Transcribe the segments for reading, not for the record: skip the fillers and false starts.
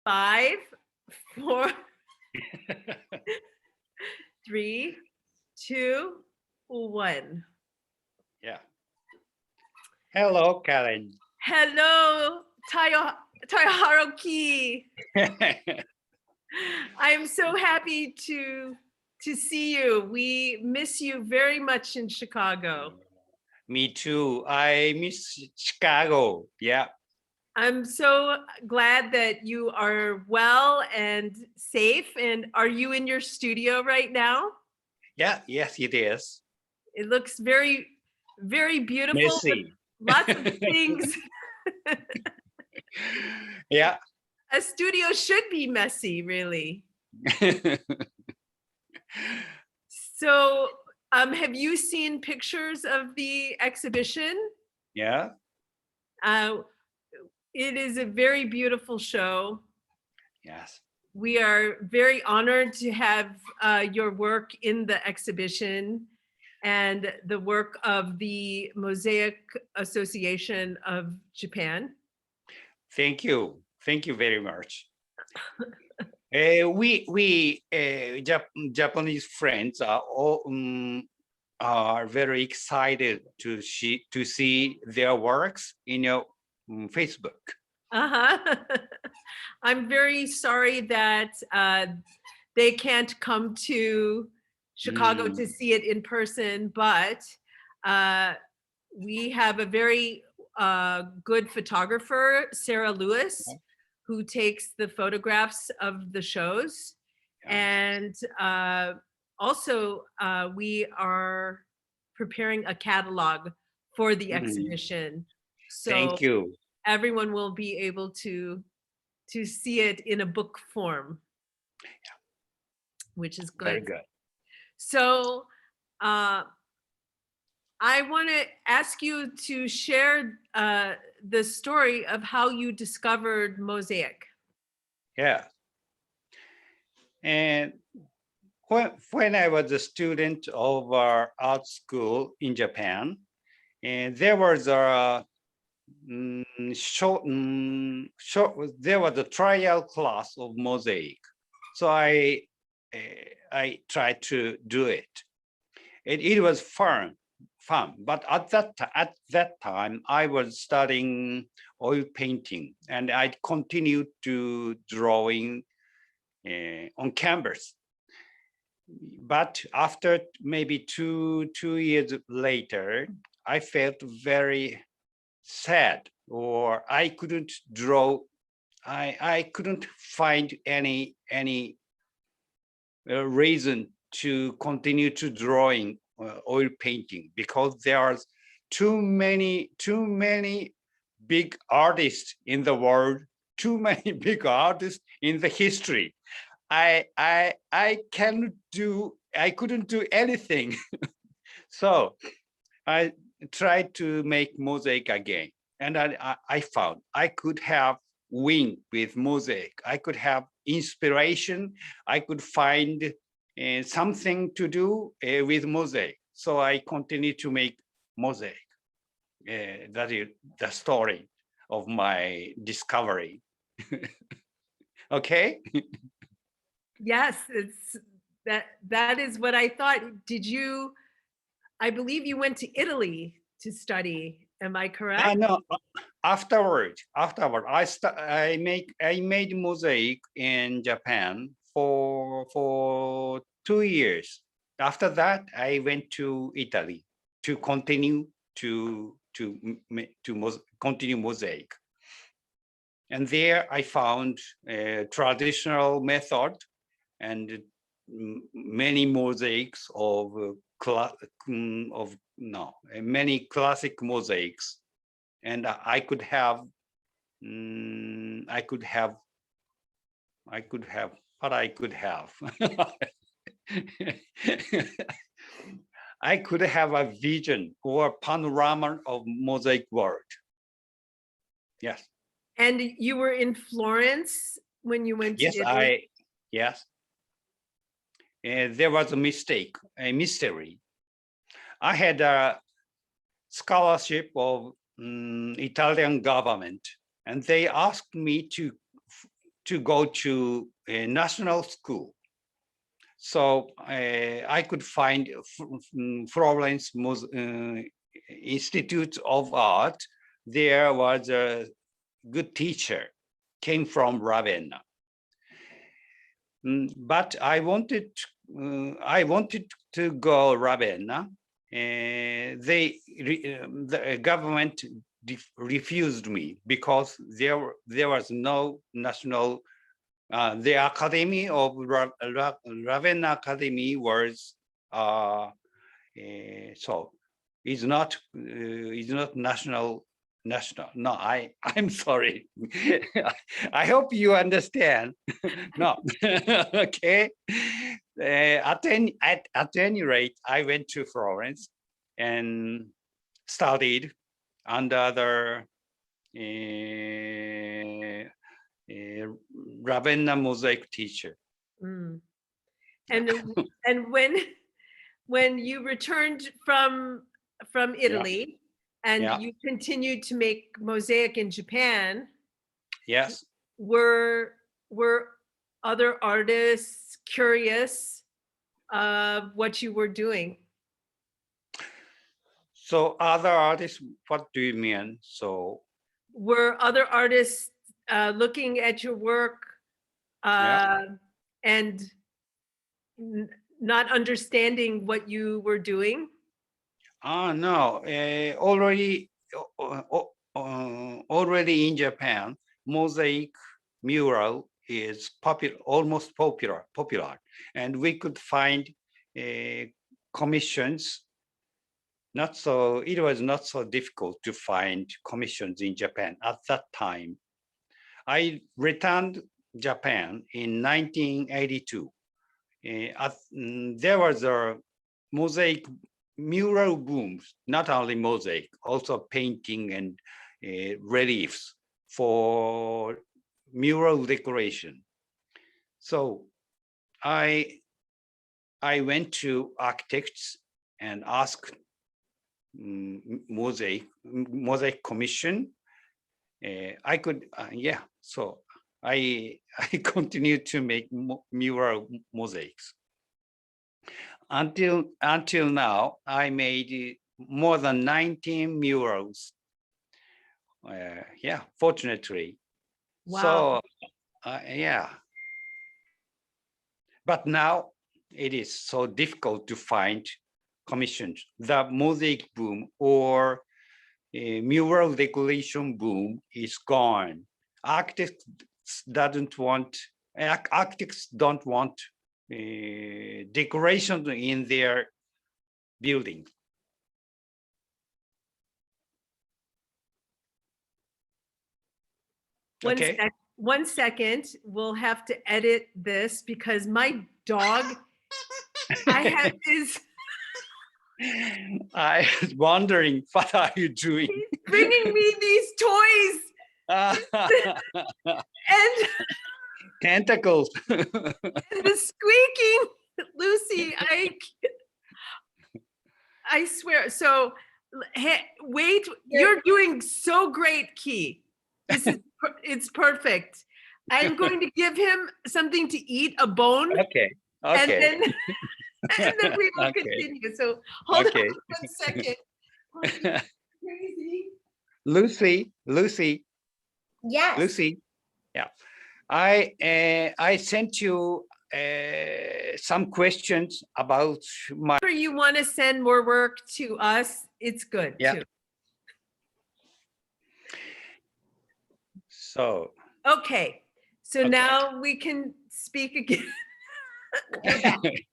5, 4, 3, 2, 1. Yeah. Hello, Karen. Hello, Toyoharu Kii. I am so happy to see you. We miss you very much in Chicago. Me too. I miss Chicago. Yeah. I'm so glad that you are well and safe. And are you in your studio right now? Yeah. Yes, it is. It looks very, very beautiful. Messy. Lots of things. Yeah. A studio should be messy, really. So, have you seen pictures of the exhibition? Yeah. It is a very beautiful show. Yes. We are very honored to have your work in the exhibition and the work of the Mosaic Association of Japan. Thank you. Thank you very much. We Japanese friends are very excited to see their works in your Facebook. I'm very sorry that they can't come to Chicago to see it in person, but we have a very good photographer, Sarah Lewis, who takes the photographs of the shows. And also we are preparing a catalog for the exhibition. So thank you. Everyone will be able to see it in a book form, which is good. Very good. So I want to ask you to share the story of how you discovered Mosaic. Yeah. And when I was a student of our art school in Japan, and there was a there was a trial class of mosaic, so I tried to do it. It was fun. But at that time, I was studying oil painting, and I continued to drawing on canvas. But after maybe two years later, I felt very sad, or I couldn't draw. I couldn't find any reason to continue to drawing oil painting, because there are too many big artists in the world, too many big artists in the history. I couldn't do anything. So I tried to make mosaic again, and I found I could have win with mosaic. I could have inspiration. I could find something to do with mosaic. So I continue to make mosaic. That is the story of my discovery. Okay. Yes, it's that is what I thought. I believe you went to Italy to study. Am I correct? No. Afterward, I made mosaic in Japan for 2 years. After that, I went to Italy to continue to continue mosaic. And there I found a traditional method and many mosaics of many classic mosaics, and I could have I could have a vision or panorama of mosaic world. Yes. And you were in Florence when you went to Italy? Yes. There was a mystery. I had a scholarship of Italian government, and they asked me to to go to a national school. So I could find Florence Institute of Art. There was a good teacher, came from Ravenna. But I wanted to go Ravenna. The government refused me because there was no national. The Academy of Ravenna Academy was so is not national. No, I'm sorry. I hope you understand. No, okay. At any rate, I went to Florence and studied under the Ravenna Mosaic teacher. Mm. And when you returned from Italy and you continued to make mosaic in Japan, yes, were other artists curious of what you were doing? So other artists, what do you mean? So were other artists looking at your work and not understanding what you were doing? No, already in Japan, mosaic mural is almost popular, and we could find commissions. It was not so difficult to find commissions in Japan at that time. I returned Japan in 1982. There was a mosaic mural booms, not only mosaic, also painting and reliefs for mural decoration. So I went to architects and asked mosaic commission. I could, so I continued to make mural mosaics. Until now, I made more than 19 murals. Fortunately. Wow. So, but now it is so difficult to find commissions. The mosaic boom or mural decoration boom is gone. Architects don't want decoration in their buildings. One second, we'll have to edit this because my dog I was wondering, what are you doing? He's bringing me these toys. And tentacles. And the squeaking, Lucy, I swear. So wait, you're doing so great, Kii. It's perfect. I'm going to give him something to eat, a bone. Okay. And then we will continue. So hold on 1 second. Crazy. Lucy. Yes. Lucy. Yeah. I sent you some questions about my. If you want to send more work to us, it's good too. So. Okay. So now we can speak again.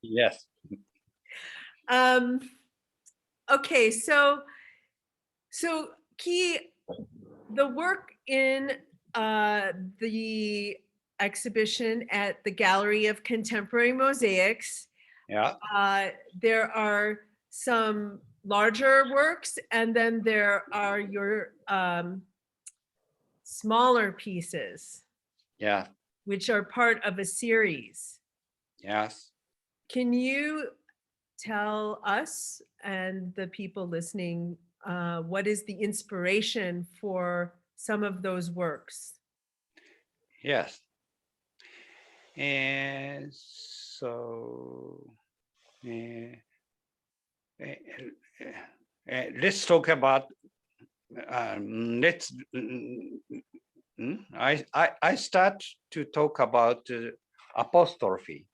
Yes. Okay. So Kii, the work in the exhibition at the Gallery of Contemporary Mosaics. There are some larger works, and then there are your smaller pieces. Yeah. Which are part of a series. Yes. Can you tell us and the people listening what is the inspiration for some of those works? Yes. And so let's talk about let's I start to talk about apostrophe.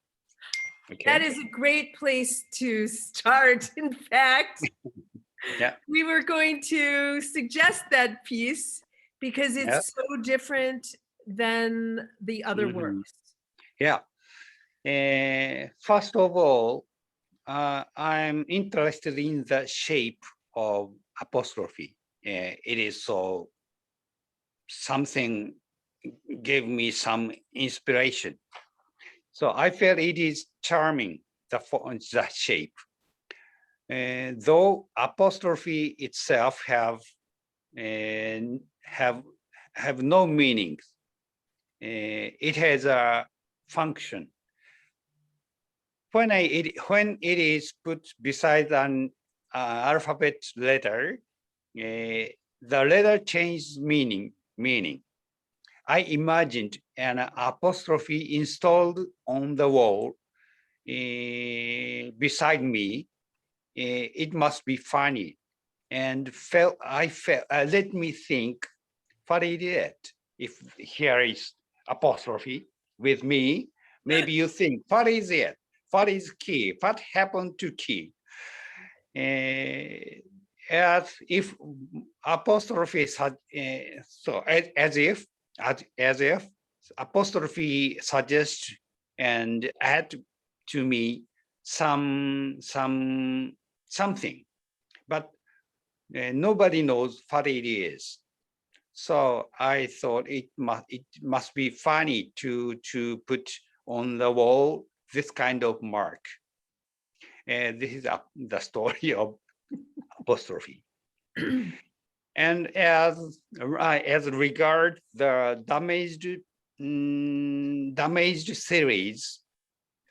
Okay. That is a great place to start. In fact, Yeah. we were going to suggest that piece because it's Yeah. so different than the other works. Yeah. First of all, I'm interested in the shape of apostrophe. It is so something gave me some inspiration. So I felt it is charming, the shape. Though apostrophe itself have no meaning, it has a function. When it is put beside an alphabet letter, the letter changes meaning. I imagined an apostrophe installed on the wall beside me. It must be funny, and I felt. Let me think. What it is? If here is apostrophe with me, maybe you think, what is it? What is key? What happened to key? As if apostrophe so as if apostrophe suggests and add to me something, but nobody knows what it is. So I thought it must be funny to put on the wall this kind of mark. And this is the story of apostrophe. And as regard the damaged series,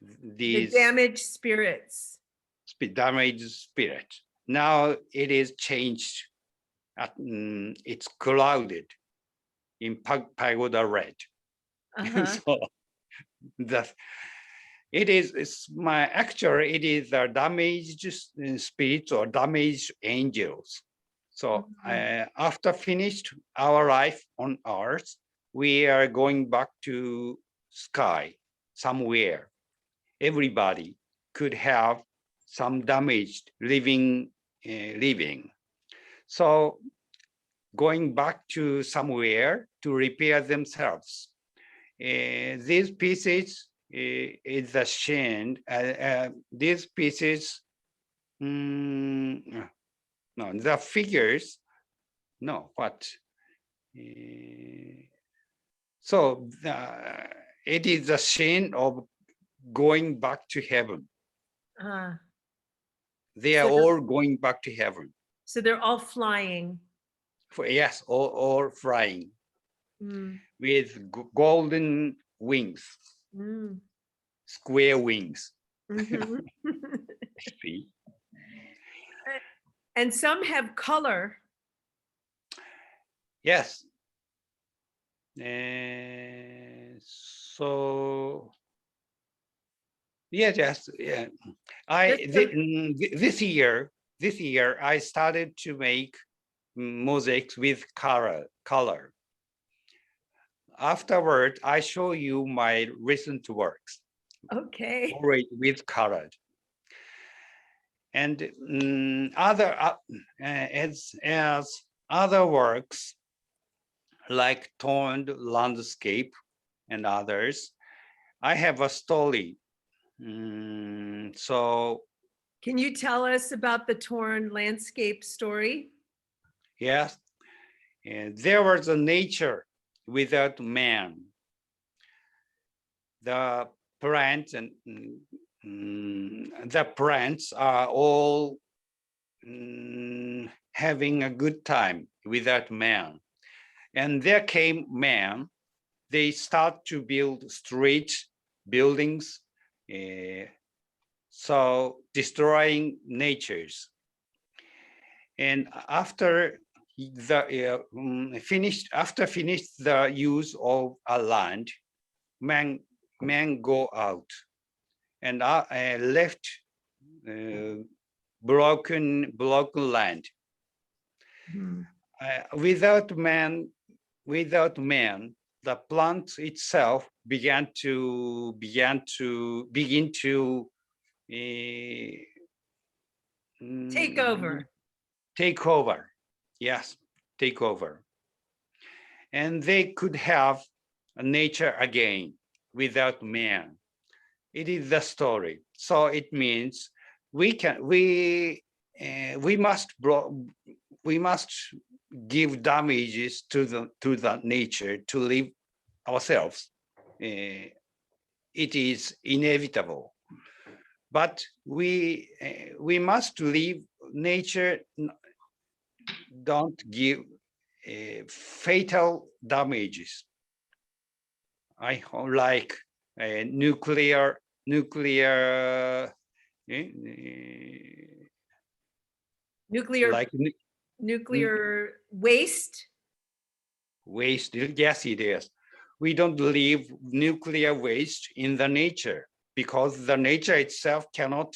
The these damaged spirits. damaged spirit. Now it is changed. It's clouded in pagoda red. So that it is my actually it is the damaged spirits or damaged angels. So after finished our life on earth, we are going back to sky somewhere. Everybody could have some damaged living. So going back to somewhere to repair themselves. These pieces is a shame. These pieces, no, the figures, no, what? So it is a shame of going back to heaven. They are all going back to heaven. So they're all flying. Yes, all flying with golden wings, square wings. See? And some have color. Yes. So yes. This year I started to make mosaics with color. Afterward, I show you my recent works. Okay. Already with colored. And as other works like toned landscape and others, I have a story. So can you tell us about the torn landscape story? Yes, and there was a nature without man. The plants and the plants are all having a good time without man. And there came man. They start to build streets, buildings, so destroying natures. And after finished the use of a land, man man go out and left broken land. Hmm. Without man, the plant itself begin to Take over. take over. Yes, take over. And they could have a nature again without man. It is the story. So it means we must give damages to the nature to live ourselves. It is inevitable, but we must leave nature. Don't give fatal damages. I like nuclear Nuclear like waste. Waste. Yes, it is. We don't leave nuclear waste in the nature because the nature itself cannot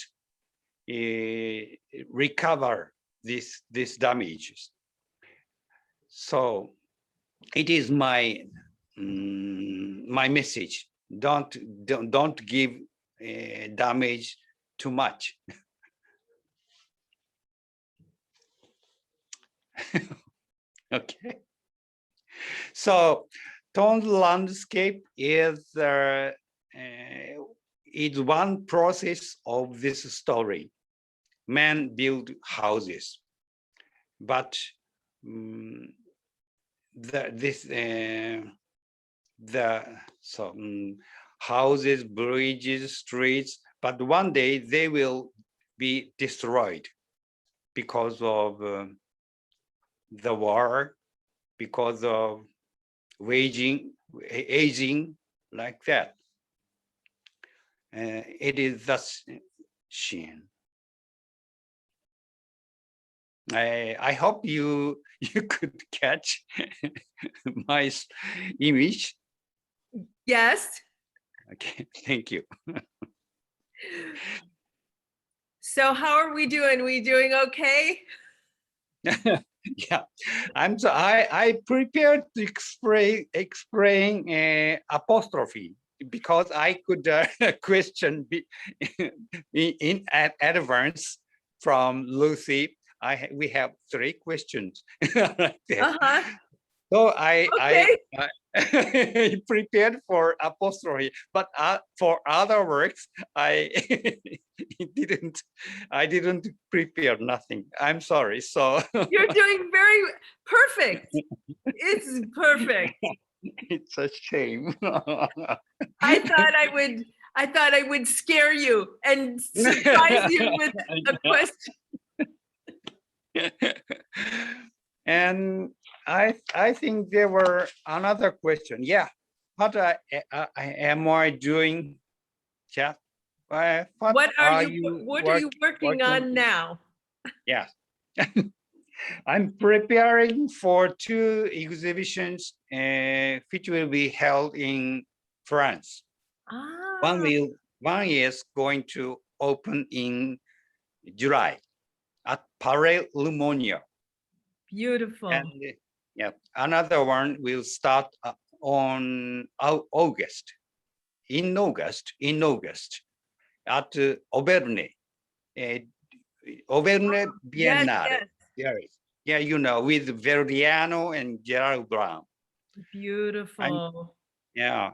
recover these damages. So it is my message. Don't give damage too much. Okay. So toned landscape is one process of this story. Man build houses, but houses, bridges, streets, but one day they will be destroyed because of the war, because of aging, like that. It is thus seen. I hope you could catch my image. Yes. Okay, thank you. So how are we doing? We doing okay? Yeah, I prepared to explain apostrophe because I could question in advance from Lucy. We have 3 questions. Uh-huh. So Okay. I prepared for apostrophe, but for other works, I didn't prepare nothing. I'm sorry. So You're doing very perfect. It's perfect. it's a shame. I thought I would scare you and surprise you with a question. And I think there were another question. Yeah, what am I doing? Chat. What are you working working on now? Yeah. I'm preparing for 2 exhibitions which will be held in France. Ah, One is going to open in July at Palais Lumonio. beautiful. And yeah, another one will start on August at Auvergne. Auvergne Yes, Biennale. yes. Yeah, you know, with Verdiano and Gerard Brown. Beautiful. Yeah,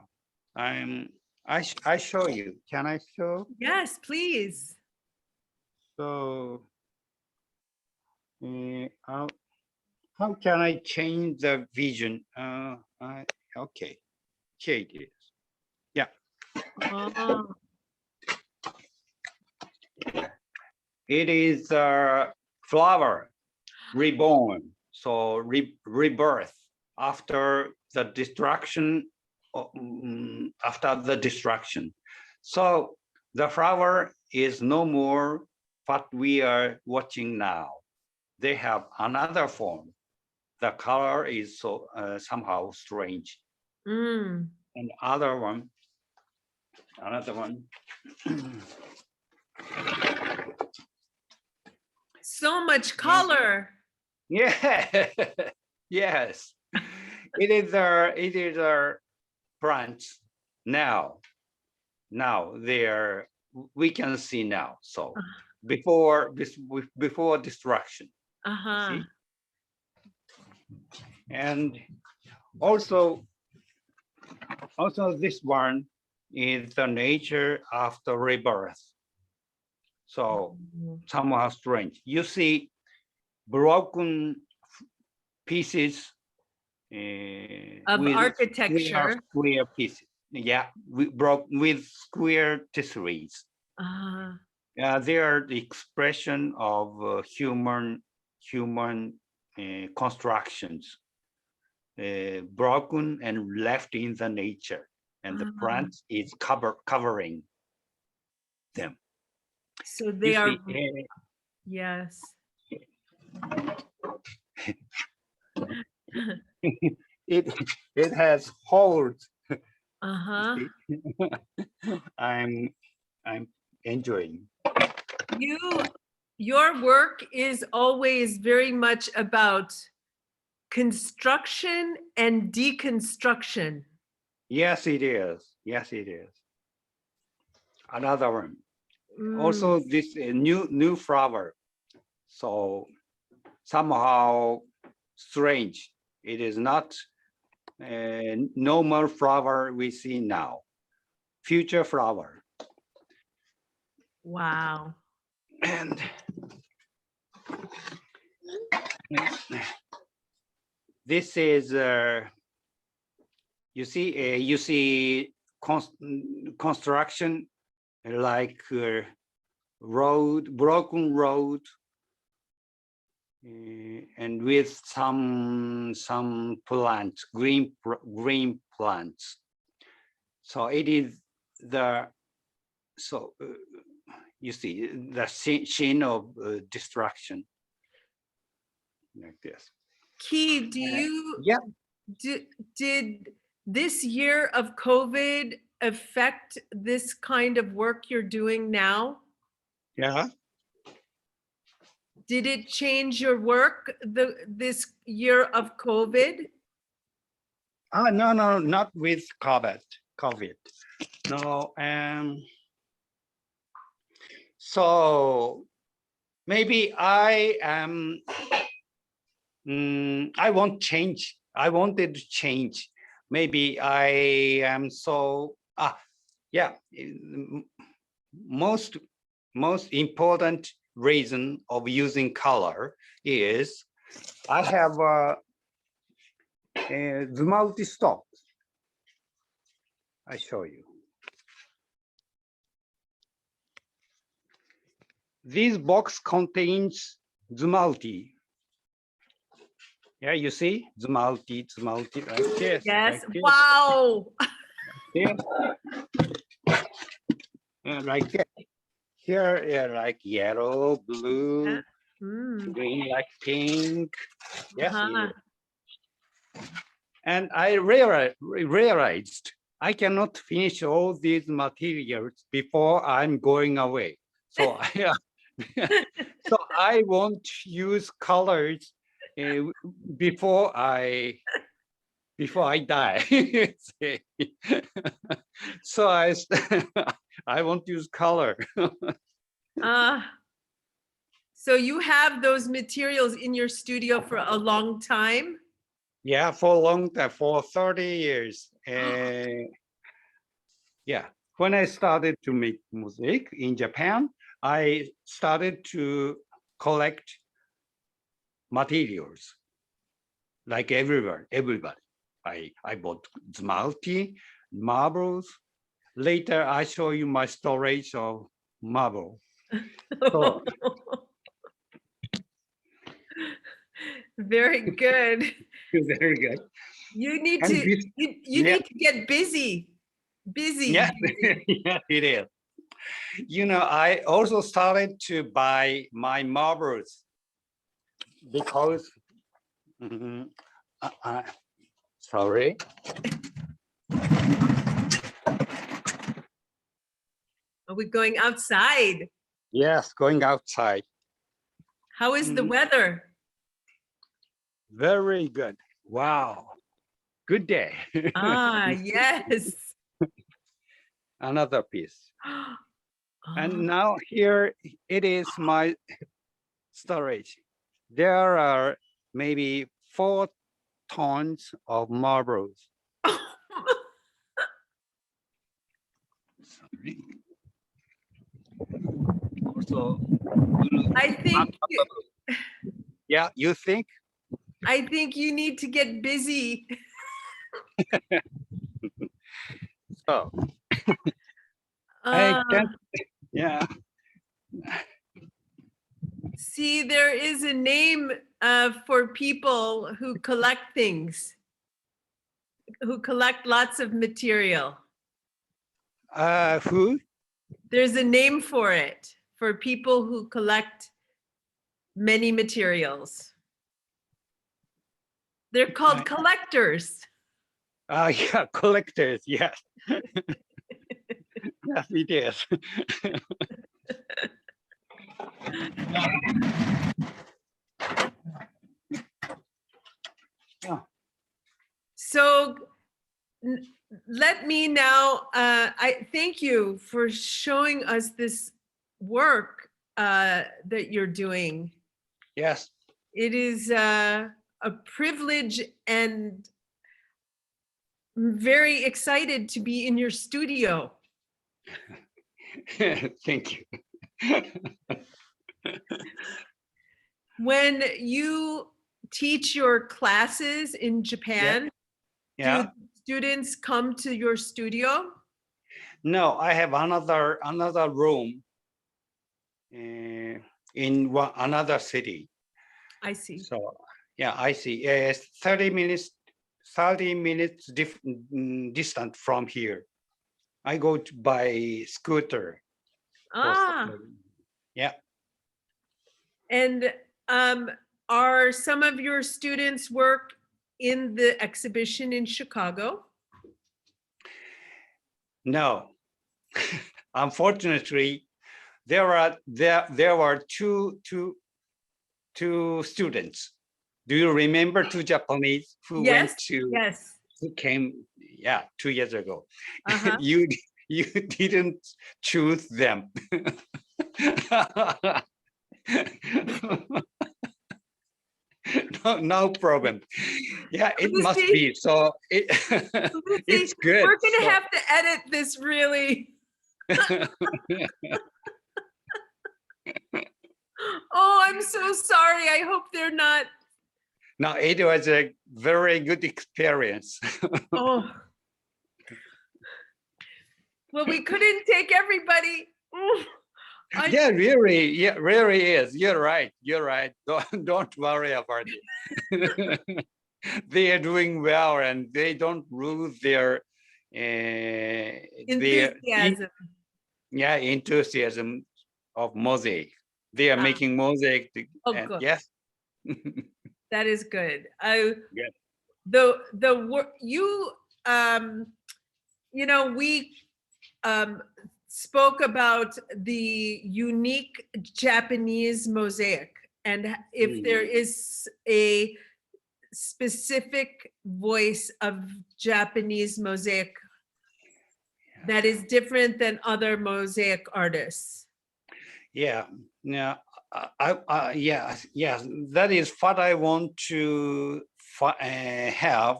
I show you. Can I show? Yes, please. So, how can I change the vision? Okay, here it is. Yeah. Oh, It is a flower reborn, so rebirth after the destruction. After the destruction, so the flower is no more what we are watching now. They have another form. The color is so somehow strange. mm. And other one, Another one. So much color. Yeah. Yes. It is a plant now. Now we can see now. So before destruction. Uh-huh. See? And also this one is the nature after rebirth. So somehow strange. You see broken pieces Of with architecture. square pieces. Yeah, we broke with square tesseries. Uh, They are the expression of human constructions, broken and left in the nature, and the plant is covering them. so they are, See, yes. it has holes. Uh-huh. I'm enjoying. Your work is always very much about construction and deconstruction. Yes, it is. Yes, it is. Another one. Also, this new flower. So somehow strange. It is not a normal flower we see now. Future flower. Wow. And this is you see construction like broken road, and with some plants, green plants. So it is you see the scene of destruction like this. Kii, did this year of COVID affect this kind of work you're doing now? Yeah. Did it change your work this year of COVID? No, not with COVID. No, so maybe I won't change. I wanted to change. Maybe I am so yeah. Most important reason of using color is I have the multi-stop. I show you. This box contains Zumalti. Yeah, you see Zumalti like this. Yes. Like this. Wow. Yeah. Like that. Here, yeah, like yellow, blue, green, like pink. Yes. And I realized I cannot finish all these materials before I'm going away. So so I won't use colors before I die. So I won't use color. So you have those materials in your studio for a long time? Yeah, for a long time, for 30 years. Yeah, when I started to make mosaic in Japan, I started to collect materials like everybody. I bought Zmalti, marbles. Later, I show you my storage of marble. So, very good. very good. You need And to you need to get busy. Yeah, yeah, it is. You know, I also started to buy my marbles because sorry. Are we going outside? Yes, going outside. How is the weather? Very good. Wow. Good day. Ah, yes. Another piece. Oh, And now here it is my storage. There are maybe 4 tons of marbles. Sorry. Also, I think yeah, you think? you need to get busy. So I Uh, can't, yeah. see, there is a name for people who collect things, who collect lots of material. Who? There's a name for it, for people who collect many materials. They're called collectors. Yeah, collectors, yes. Yes, it is. So let me now, I thank you for showing us this work that you're doing. Yes. It is a privilege, and I'm very excited to be in your studio. Thank you. When you teach your classes in Japan, Yeah. do students come to your studio? No, I have another room in another city. I see. So yeah, I see. Yes, 30 minutes distant from here. I go to by scooter. Ah, Yeah. and are some of your students work in the exhibition in Chicago? No. Unfortunately, there were two students. Do you remember 2 Japanese who Yes, went to yes. who came 2 years ago? Uh-huh. You didn't choose them. No problem. Yeah, it must Lucy, be. So Lucy, it's good. we're gonna So- have to edit this really. Oh, I'm so sorry. I hope they're not. No, it was a very good experience. Oh. Well, we couldn't take everybody. Yeah, really is. You're right. Don't worry about it. They are doing well, and they don't lose their Enthusiasm. enthusiasm of mosaic. They are making mosaic. Oh, And good. yes. That is good. Yeah. The work you we spoke about the unique Japanese mosaic, and if there is a specific voice of Japanese mosaic that is different than other mosaic artists. Yeah. Now, yes, that is what I want to have.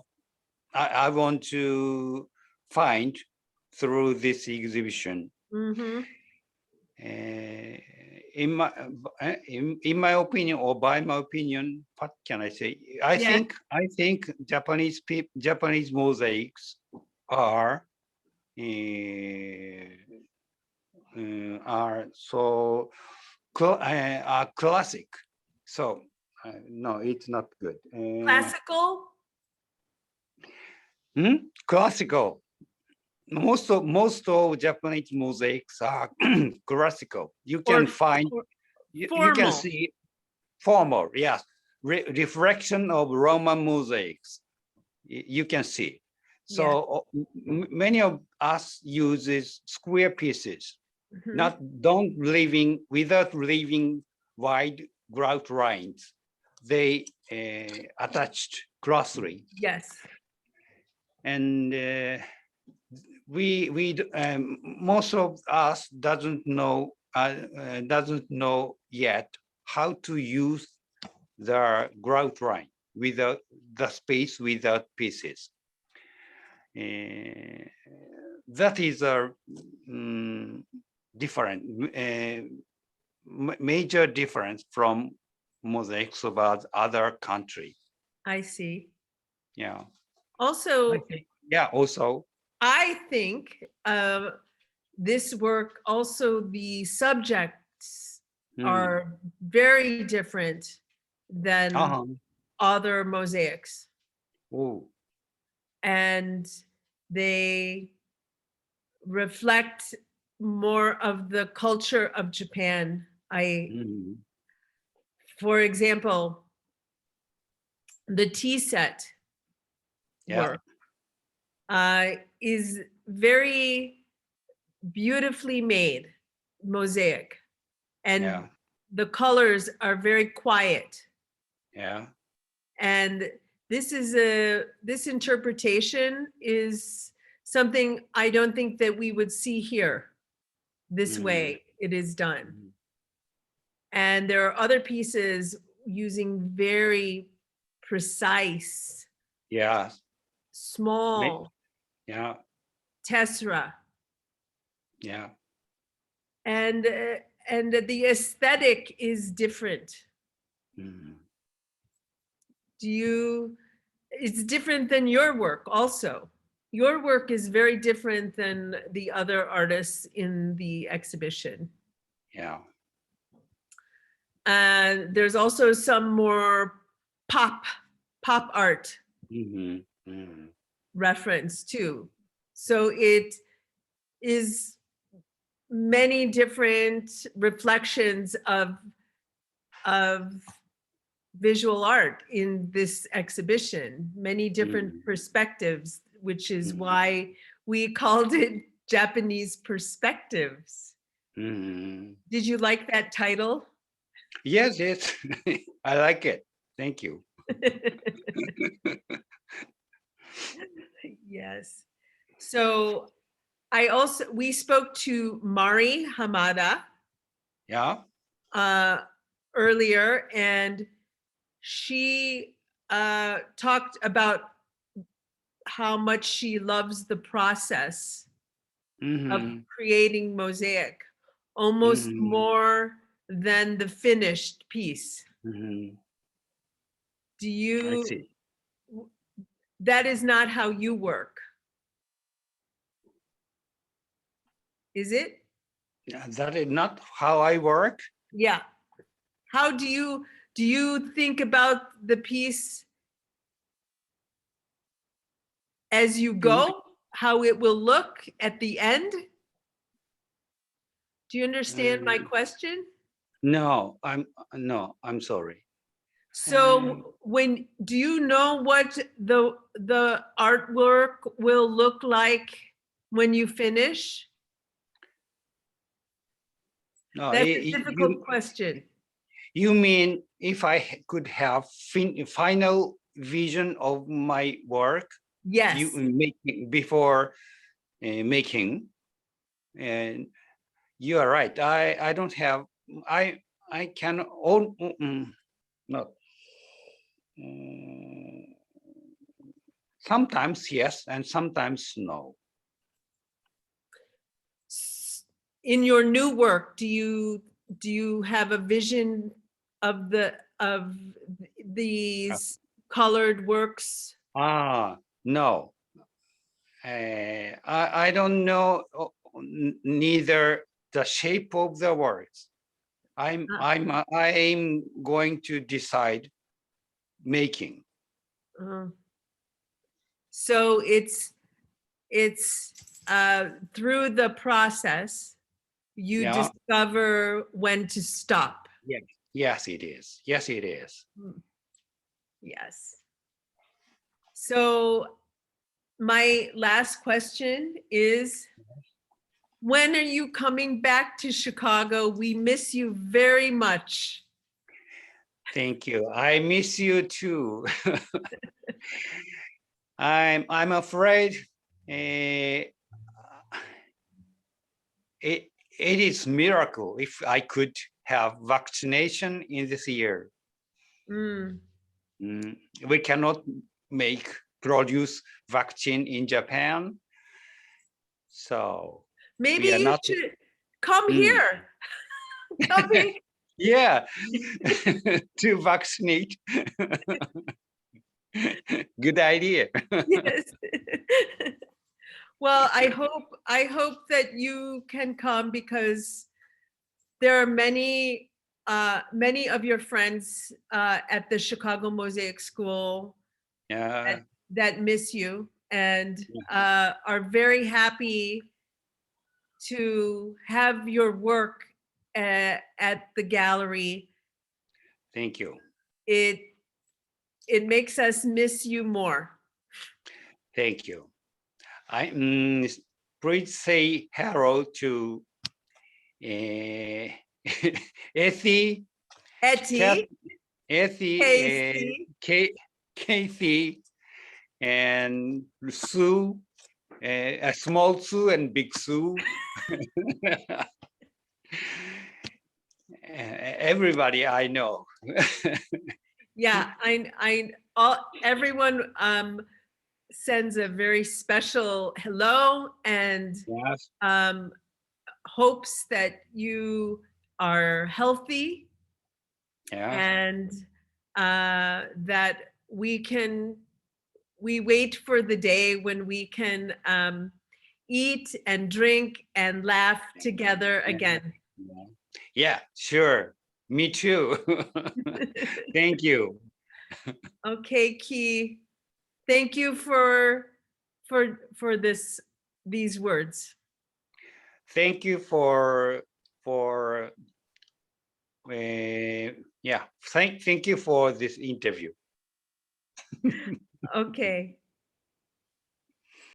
I want to find through this exhibition. Mm-hmm. In my opinion, or by my opinion, what can I say? I think Japanese mosaics are so classic. So no, it's not good. Classical? Classical. Most of Japanese mosaics are classical. You can find, you can see formal, yes, reflection of Roman mosaics. You can see. So many of us uses square pieces. Mhm. don't leaving without leaving wide grout lines. They attached closely, Yes. and most of us doesn't know yet how to use the grout line without the space without pieces. That is a different major difference from mosaics of other country. I see. Yeah. Also, I think, yeah. Also. I think this work, also the subjects are very different than other mosaics. Oh. And they reflect more of the culture of Japan. For example, the tea set Yeah. work is very beautifully made mosaic, and Yeah. the colors are very quiet. Yeah. And this interpretation is something I don't think that we would see here. This way it is done. And there are other pieces using very precise, Yeah. small Yeah. tessera, Yeah. and the aesthetic is different. It's different than your work also. Your work is very different than the other artists in the exhibition. Yeah. And there's also some more pop art reference too. So it is many different reflections of visual art in this exhibition, many different perspectives, which is why we called it Japanese Perspectives. Did you like that title? Yes, yes. I like it. Thank you. Yes. So we spoke to Mari Hamada. Yeah. Earlier, and she talked about how much she loves the process of creating mosaic, almost more than the finished piece. Do you? That is not how you work, is it? That is not how I work. Yeah. How do you think about the piece as you go? How it will look at the end? Do you understand my question? No, I'm sorry. So do you know what the artwork will look like when you finish? No, That's a difficult question. You mean if I could have final vision of my work? Yes. You making before making, and you are right. I don't have. I can own no. Sometimes yes, and sometimes no. In your new work, do you have a vision of these colored works? No. I don't know neither the shape of the words. I'm going to decide making. So it's through the process you discover when to stop. Yes. Yes, it is. Yes, it is. Yes. So my last question is, when are you coming back to Chicago? We miss you very much. Thank you. I miss you too. I'm afraid it it is miracle if I could have vaccination in this year. Mm. We cannot produce vaccine in Japan, so Maybe we are you not. should come here. Come here. Yeah, to vaccinate. Good idea. Yes. Well, I hope that you can come because there are many of your friends at the Chicago Mosaic School Yeah, that miss you and are very happy to have your work at the gallery. thank you. It makes us miss you more. Thank you. Please say hello to Effie, Etty, Effie, Casey, Kathy, and Sue, a small Sue and big Sue. Everybody I know. yeah, everyone sends a very special hello and Yes. hopes that you are healthy Yeah. and that we wait for the day when we can eat and drink and laugh together again. Yeah, sure. Me too. Thank you. Okay, Key. Thank you for these words. Thank you for yeah. Thank you for this interview. Okay.